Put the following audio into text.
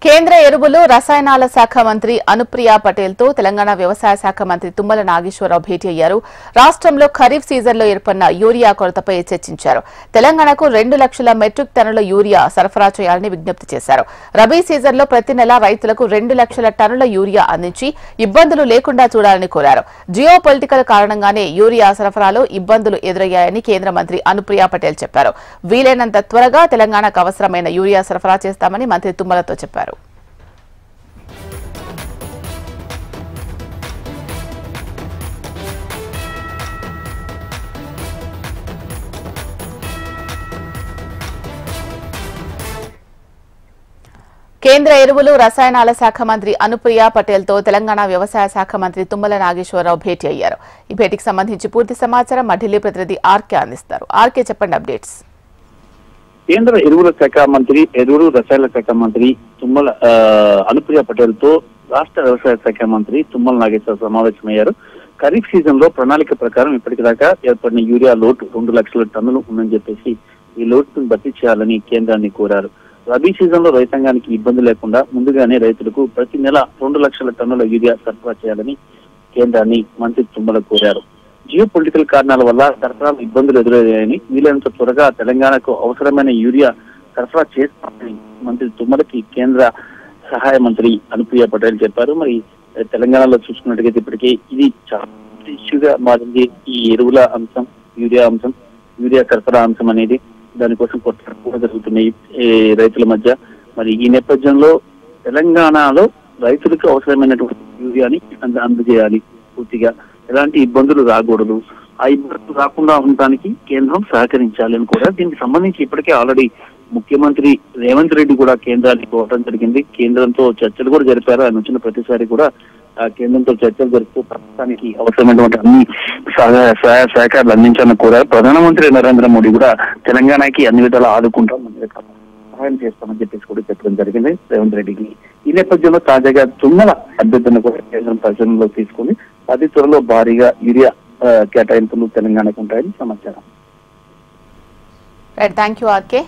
కేంద్ర ఎరువులు రసాయనాల శాఖ మంత్రి అనుప్రియ పటేల్ తో తెలంగాణ వ్యవసాయ శాఖ మంత్రి తుమ్మల నాగేశ్వరరావు భేటీ అయ్యారు. రాష్ట్రంలో ఖరీఫ్ సీజన్లో ఏర్పడిన యూరియా కొరతపై చర్చించారు. తెలంగాణకు 2 లక్షల మెట్రిక్ టన్నుల యూరియా సరఫరా చేయాలని విజ్ఞప్తి చేశారు. రబీ సీజన్లో ప్రతి నెల రైతులకు 2 లక్షల టన్నుల యూరియా అందించి ఇబ్బందులు లేకుండా చూడాలని కోరారు. జియో పొలిటికల్ కారణంగానే యూరియా సరఫరాలో ఇబ్బందులు ఎదురయ్యాయని కేంద్ర మంత్రి అనుప్రియ పటేల్ చెప్పారు. వీలైనంత త్వరగా తెలంగాణకు అవసరమైన యూరియా సరఫరా చేస్తామని మంత్రి తుమ్మలతో చెప్పారు. కేంద్ర ఎరువులు రసాయనాల శాఖ మంత్రి అనుప్రియ పటేల్ తో తెలంగాణ వ్యవసాయ శాఖ మంత్రి తుమ్మల నాగేశ్వరరావు భేటీ అయ్యారు. ఈ భేటీకి సంబంధించి పూర్తి సమాచారం మా ఢిల్లీ ప్రతినిధి ఆర్కే అందిస్తారు. ఆర్కే, చెప్పండి అప్డేట్స్. కేంద్ర ఎరువుల శాఖ మంత్రి, ఎరువులు రసాయన శాఖ మంత్రి తుమ్మల అనుప్రియ పటేల్ తో రాష్ట్ర వ్యవసాయ శాఖ మంత్రి తుమ్మల నాగేశ్వరరావు సమావేశమయ్యారు. ఖరీఫ్ సీజన్ లో ప్రణాళిక ప్రకారం ఇప్పటిదాకా ఏర్పడిన యూరియా లోటు 2 లక్షల టన్నులు ఉందని చెప్పేసి ఈ లోటును భర్తీ చేయాలని కేంద్రాన్ని కోరారు. రబీ సీజన్ లో రైతాంగానికి ఇబ్బంది లేకుండా ముందుగానే రైతులకు ప్రతి నెల 2 లక్షల టన్నుల యూరియా సరఫరా చేయాలని కేంద్రాన్ని మంత్రి తుమ్మల కోరారు. జియో పొలిటికల్ కారణాల వల్ల సరఫరాలో ఇబ్బందులు ఎదురయ్యాయని వీలైనంత త్వరగా తెలంగాణకు అవసరమైన యూరియా సరఫరా చేస్తామని మంత్రి తుమ్మలకి కేంద్ర సహాయ మంత్రి అనుప్రియ పటేల్ చెప్పారు. మరి తెలంగాణలో చూసుకున్నట్టుగైతే ఇప్పటికే ఇది చాలా ఇష్యూగా మారింది. ఈ ఎరువుల అంశం, యూరియా సరఫరా అంశం అనేది దానికోసం కొట్లాటలు కూడా జరుగుతున్నాయి రైతుల మధ్య. మరి ఈ నేపథ్యంలో తెలంగాణలో రైతులకు అవసరమైనటువంటి యూరియాని అందజేయాలి. పూర్తిగా ఎలాంటి ఇబ్బందులు రాకూడదు. ఆ ఇబ్బందులు రాకుండా ఉండడానికి కేంద్రం సహకరించాలి అని కూడా దీనికి సంబంధించి ఇప్పటికే ఆల్రెడీ ముఖ్యమంత్రి రేవంత్ రెడ్డి కూడా కేంద్రానికి కోరడం జరిగింది. కేంద్రంతో చర్చలు కూడా జరిపారు. ఆయన వచ్చిన ప్రతిసారి కూడా కేంద్రంతో చర్చలు జరుపుతూ ప్రభుత్వానికి అవసరమైనటువంటి అన్ని సహాయ సహకారాలు అందించాలని కోరారు. ప్రధానమంత్రి నరేంద్ర మోడీ కూడా తెలంగాణకి అన్ని విధాలా ఆదుకుంటామని సహాయం చేస్తామని చెప్పేసి కూడా చెప్పడం జరిగింది రేవంత్ రెడ్డికి. ఈ నేపథ్యంలో తాజాగా తుమ్మల అభ్యర్థులను కూడా కేంద్రం పరిశీలనలో తీసుకుని అతి త్వరలో భారీగా యూరియా కేటాయింపులు తెలంగాణకు ఉంటాయని సమాచారం. Thank you RK.